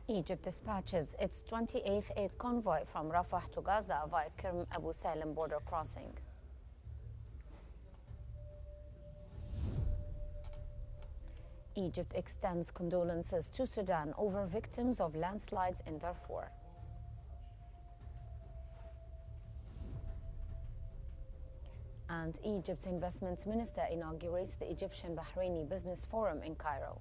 Egypt dispatches its 28th aid convoy from Rafah to Gaza via Kerm Abu Salim border crossing. Egypt extends condolences to Sudan over victims of landslides in Darfur. And Egypt's investment minister inaugurates the Egyptian-Bahraini Business Forum in Cairo.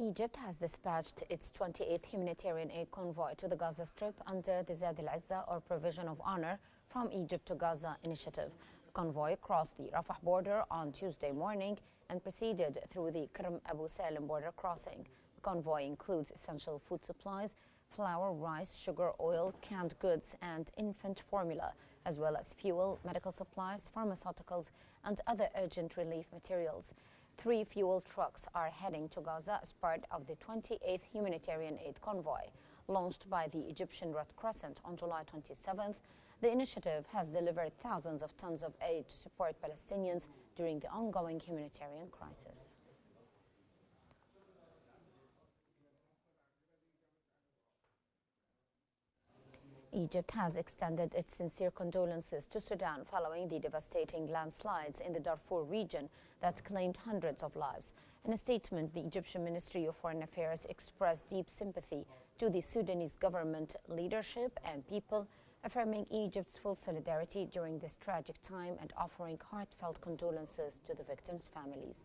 Egypt has dispatched its 28th humanitarian aid convoy to the Gaza Strip under the Zad al-Izza, or Provision of Honor from Egypt to Gaza initiative. The convoy crossed the Rafah border on Tuesday morning and proceeded through the Kerm Abu Salim border crossing. The convoy includes essential food supplies, flour, rice, sugar, oil, canned goods, and infant formula, as well as fuel, medical supplies, pharmaceuticals, and other urgent relief materials. 3 fuel trucks are heading to Gaza as part of the 28th humanitarian aid convoy. Launched by the Egyptian Red Crescent on July 27th, the initiative has delivered thousands of tons of aid to support Palestinians during the ongoing humanitarian crisis. Egypt has extended its sincere condolences to Sudan following the devastating landslides in the Darfur region that claimed hundreds of lives. In a statement, the Egyptian Ministry of Foreign Affairs expressed deep sympathy to the Sudanese government, leadership, and people, affirming Egypt's full solidarity during this tragic time and offering heartfelt condolences to the victims' families.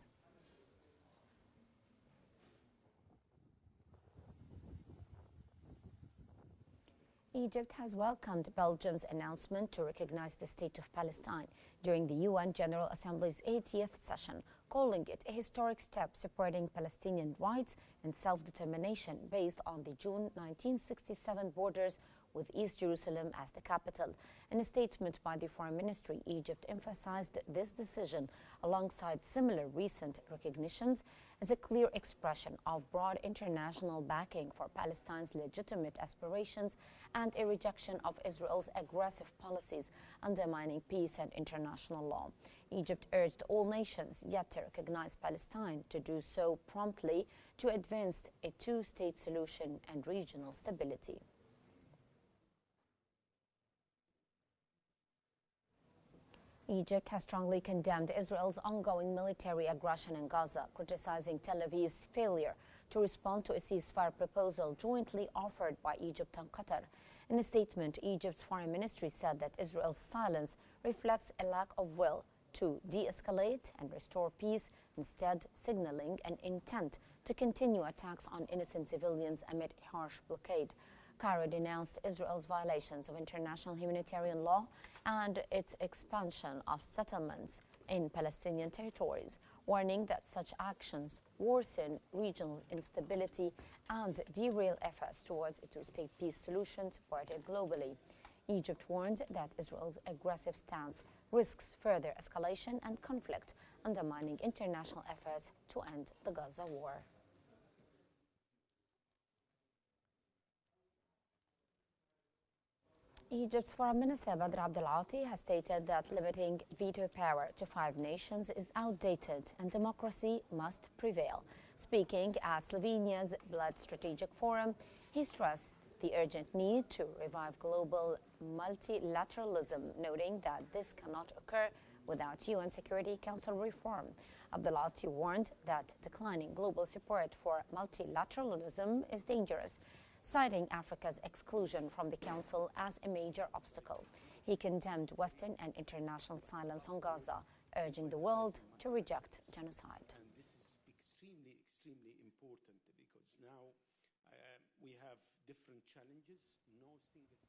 Egypt has welcomed Belgium's announcement to recognize the State of Palestine during the UN General Assembly's 80th session, calling it a historic step supporting Palestinian rights and self-determination based on the June 1967 borders with East Jerusalem as the capital. In a statement by the Foreign Ministry, Egypt emphasized this decision alongside similar recent recognitions as a clear expression of broad international backing for Palestine's legitimate aspirations and a rejection of Israel's aggressive policies undermining peace and international law. Egypt urged all nations yet to recognize Palestine to do so promptly to advance a two-state solution and regional stability. Egypt has strongly condemned Israel's ongoing military aggression in Gaza, criticizing Tel Aviv's failure to respond to a ceasefire proposal jointly offered by Egypt and Qatar. In a statement, Egypt's foreign ministry said that Israel's silence reflects a lack of will to de-escalate and restore peace, instead signaling an intent to continue attacks on innocent civilians amid a harsh blockade. Cairo denounced Israel's violations of international humanitarian law and its expansion of settlements in Palestinian territories, warning that such actions worsen regional instability and derail efforts towards a two-state peace solution supported globally. Egypt warned that Israel's aggressive stance risks further escalation and conflict, undermining international efforts to end the Gaza war. Egypt's Foreign Minister Badr Abdel-Ati has stated that limiting veto power to 5 nations is outdated and democracy must prevail. Speaking at Slovenia's Blood Strategic Forum, he stressed the urgent need to revive global multilateralism, noting that this cannot occur without UN Security Council reform. Abdel-Ati warned that declining global support for multilateralism is dangerous, citing Africa's exclusion from the Council as a major obstacle. He condemned Western and international silence on Gaza, urging the world to reject genocide. And this is extremely important because now we have different challenges. No single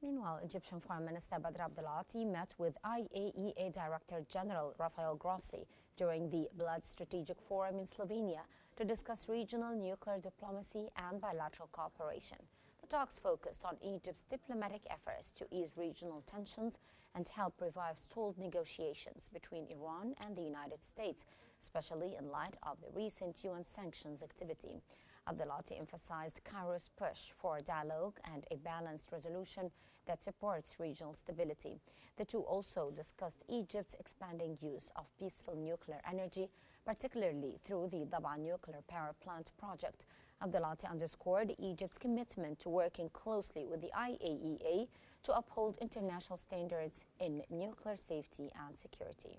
Meanwhile, Egyptian Foreign Minister Badr Abdelati met with IAEA Director General Rafael Grossi during the Blood Strategic Forum in Slovenia to discuss regional nuclear diplomacy and bilateral cooperation. The talks focused on Egypt's diplomatic efforts to ease regional tensions and help revive stalled negotiations between Iran and the United States, especially in light of the recent UN sanctions activity. Abdelati emphasized Cairo's push for dialogue and a balanced resolution that supports regional stability. The two also discussed Egypt's expanding use of peaceful nuclear energy, particularly through the Daba nuclear power plant project. Abdelati underscored Egypt's commitment to working closely with the IAEA to uphold international standards in nuclear safety and security.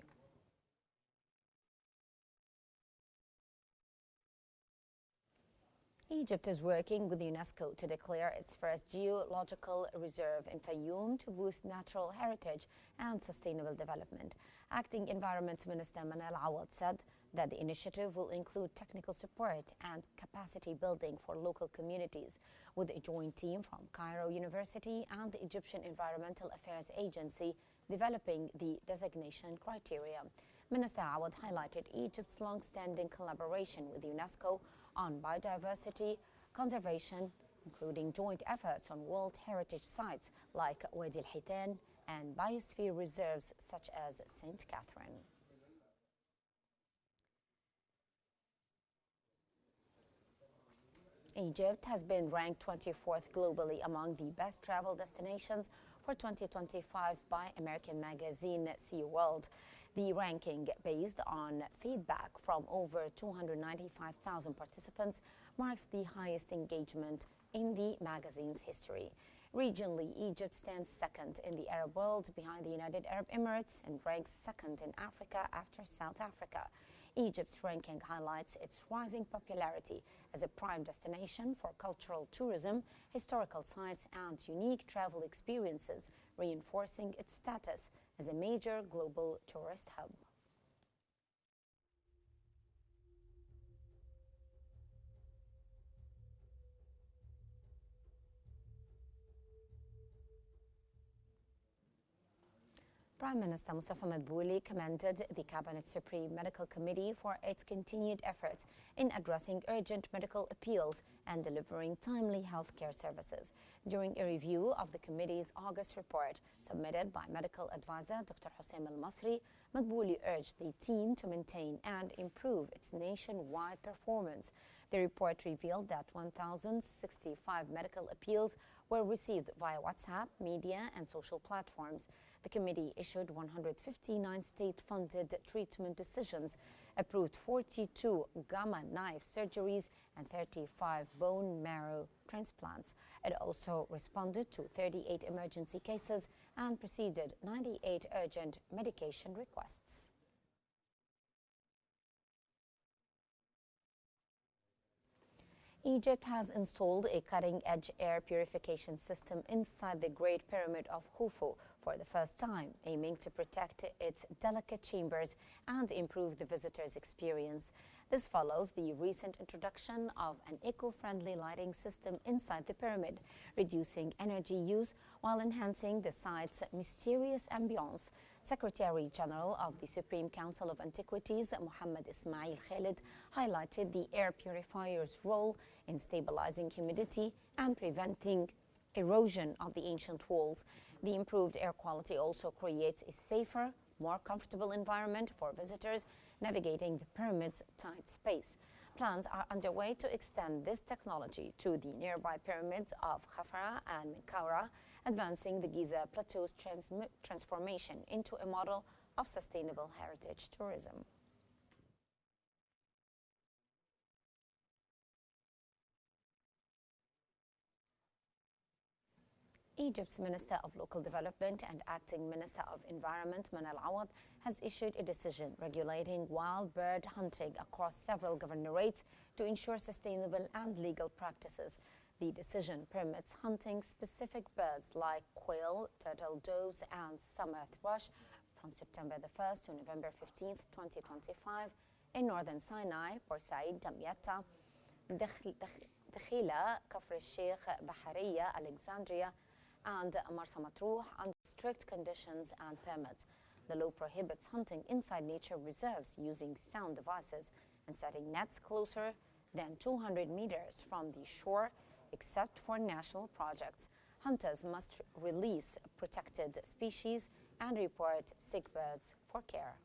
Egypt is working with UNESCO to declare its first geological reserve in Fayoum to boost natural heritage and sustainable development. Acting Environment Minister Manal Awad said that the initiative will include technical support and capacity building for local communities, with a joint team from Cairo University and the Egyptian Environmental Affairs Agency developing the designation criteria. Minister Awad highlighted Egypt's long-standing collaboration with UNESCO on biodiversity conservation, including joint efforts on World Heritage sites like Wadi al-Hitan and biosphere reserves such as St. Catherine. Egypt has been ranked 24th globally among the best travel destinations for 2025 by American magazine Sea World. The ranking, based on feedback from over 295,000 participants, marks the highest engagement in the magazine's history. Regionally, Egypt stands second in the Arab world behind the United Arab Emirates and ranks second in Africa after South Africa. Egypt's ranking highlights its rising popularity as a prime destination for cultural tourism, historical sites, and unique travel experiences, reinforcing its status as a major global tourist hub. Prime Minister Mustafa Madbouli commended the Cabinet Supreme Medical Committee for its continued efforts in addressing urgent medical appeals and delivering timely healthcare services. During a review of the committee's August report submitted by medical advisor Dr. Hussein Al-Masri, Madbouli urged the team to maintain and improve its nationwide performance. The report revealed that 1,065 medical appeals were received via WhatsApp, media, and social platforms. The committee issued 159 state-funded treatment decisions, approved 42 gamma knife surgeries, and 35 bone marrow transplants. It also responded to 38 emergency cases and proceeded 98 urgent medication requests. Egypt has installed a cutting-edge air purification system inside the Great Pyramid of Khufu for the first time, aiming to protect its delicate chambers and improve the visitor's experience. This follows the recent introduction of an eco-friendly lighting system inside the pyramid, reducing energy use while enhancing the site's mysterious ambience. Secretary General of the Supreme Council of Antiquities, Muhammad Ismail Khalid, highlighted the air purifier's role in stabilizing humidity and preventing erosion of the ancient walls. The improved air quality also creates a safer, more comfortable environment for visitors navigating the pyramid's tight space. Plans are underway to extend this technology to the nearby pyramids of Khafra and Menkaura, advancing the Giza Plateau's transformation into a model of sustainable heritage tourism. Egypt's Minister of Local Development and Acting Minister of Environment, Manal Awad, has issued a decision regulating wild bird hunting across several governorates to ensure sustainable and legal practices. The decision permits hunting specific birds like quail, turtle doves, and summer thrush from September the 1st to November 15th, 2025 in northern Sinai, Port Said, Damietta, Dakhila, Kafr al-Sheikh, Bahariya, Alexandria, and Marsa Matruh under strict conditions and permits. The law prohibits hunting inside nature reserves using sound devices and setting nets closer than 200 meters from the shore, except for national projects. Hunters must release protected species and report sick birds for care.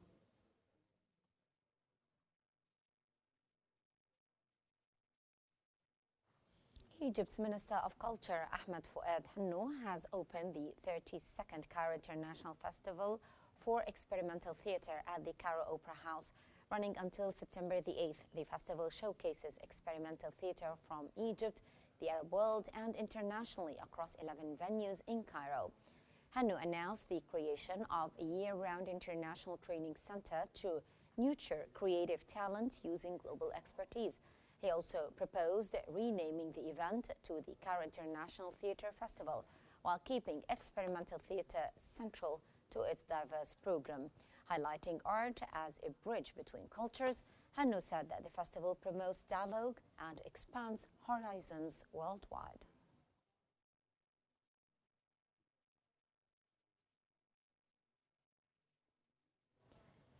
Egypt's Minister of Culture, Ahmed Fouad Hannou, has opened the 32nd Cairo International Festival for Experimental Theatre at the Cairo Opera House. Running until September the 8th, the festival showcases experimental theatre from Egypt, the Arab world, and internationally across 11 venues in Cairo. Hannou announced the creation of a year-round international training center to nurture creative talent using global expertise. He also proposed renaming the event to the Cairo International Theatre Festival, while keeping experimental theatre central to its diverse program. Highlighting art as a bridge between cultures, Hannou said that the festival promotes dialogue and expands horizons worldwide.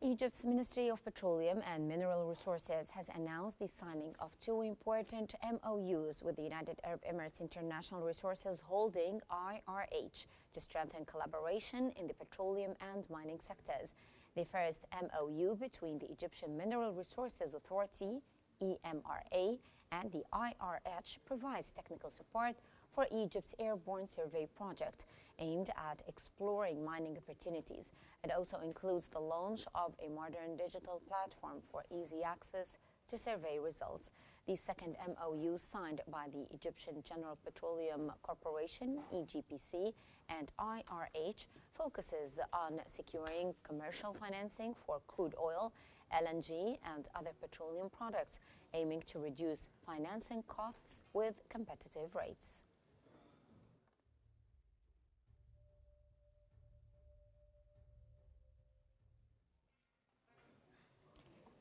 Egypt's Ministry of Petroleum and Mineral Resources has announced the signing of two important MOUs with the United Arab Emirates International Resources Holding (IRH) to strengthen collaboration in the petroleum and mining sectors. The first MOU between the Egyptian Mineral Resources Authority (EMRA) and the IRH provides technical support for Egypt's airborne survey project, aimed at exploring mining opportunities. It also includes the launch of a modern digital platform for easy access to survey results. The second MOU, signed by the Egyptian General Petroleum Corporation (EGPC) and IRH, focuses on securing commercial financing for crude oil, LNG, and other petroleum products, aiming to reduce financing costs with competitive rates.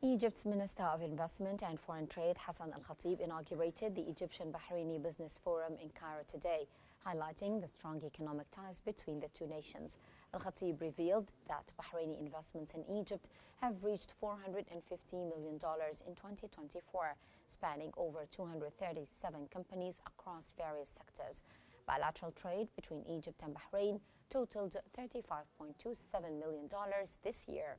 Egypt's Minister of Investment and Foreign Trade, Hassan Al-Khatib, inaugurated the Egyptian-Bahraini Business Forum in Cairo today, highlighting the strong economic ties between the two nations. Al-Khatib revealed that Bahraini investments in Egypt have reached $450 million in 2024, spanning over 237 companies across various sectors. Bilateral trade between Egypt and Bahrain totaled $35.27 million this year.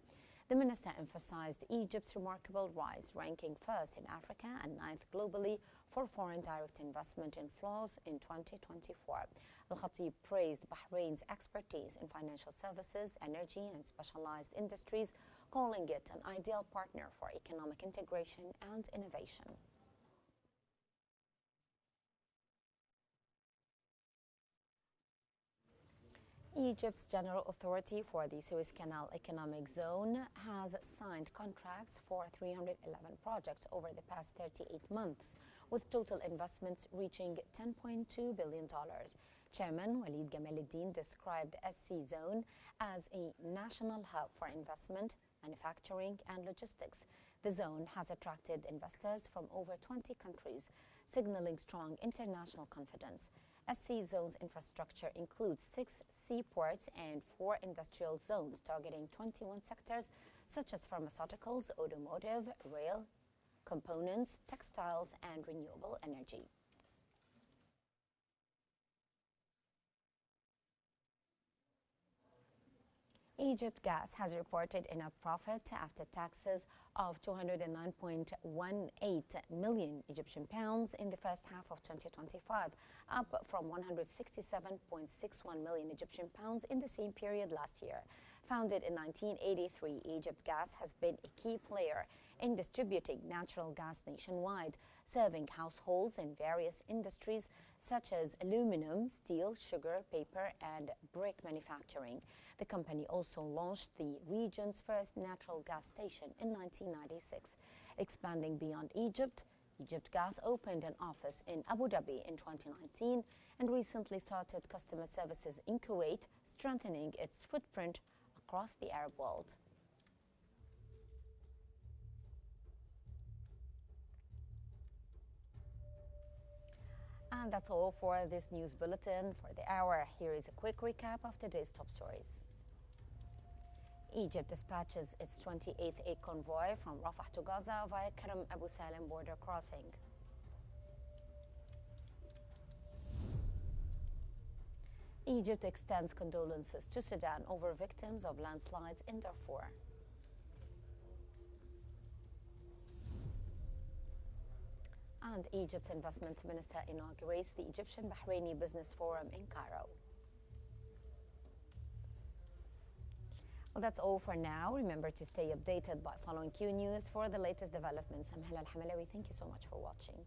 The minister emphasized Egypt's remarkable rise, ranking first in Africa and ninth globally for foreign direct investment inflows in 2024. Al-Khatib praised Bahrain's expertise in financial services, energy, and specialized industries, calling it an ideal partner for economic integration and innovation. Egypt's General Authority for the Suez Canal Economic Zone has signed contracts for 311 projects over the past 38 months, with total investments reaching $10.2 billion. Chairman Walid Gamal-Eddin described SC Zone as a national hub for investment, manufacturing, and logistics. The zone has attracted investors from over 20 countries, signaling strong international confidence. SC Zone's infrastructure includes 6 seaports and 4 industrial zones targeting 21 sectors such as pharmaceuticals, automotive, rail, components, textiles, and renewable energy. Egypt Gas has reported a net profit after taxes of 209.18 million Egyptian pounds in the first half of 2025, up from 167.61 million Egyptian pounds in the same period last year. Founded in 1983, Egypt Gas has been a key player in distributing natural gas nationwide, serving households in various industries such as aluminum, steel, sugar, paper, and brick manufacturing. The company also launched the region's first natural gas station in 1996. Expanding beyond Egypt, Egypt Gas opened an office in Abu Dhabi in 2019 and recently started customer services in Kuwait, strengthening its footprint across the Arab world. And that's all for this news bulletin for the hour. Here is a quick recap of today's top stories. Egypt dispatches its 28th aid convoy from Rafah to Gaza via Kerem Abu Salim border crossing. Egypt extends condolences to Sudan over victims of landslides in Darfur. And Egypt's investment minister inaugurates the Egyptian-Bahraini Business Forum in Cairo. Well, that's all for now. Remember to stay updated by following Q News for the latest developments. I'm Hala Al-Hamalawi. Thank you so much for watching.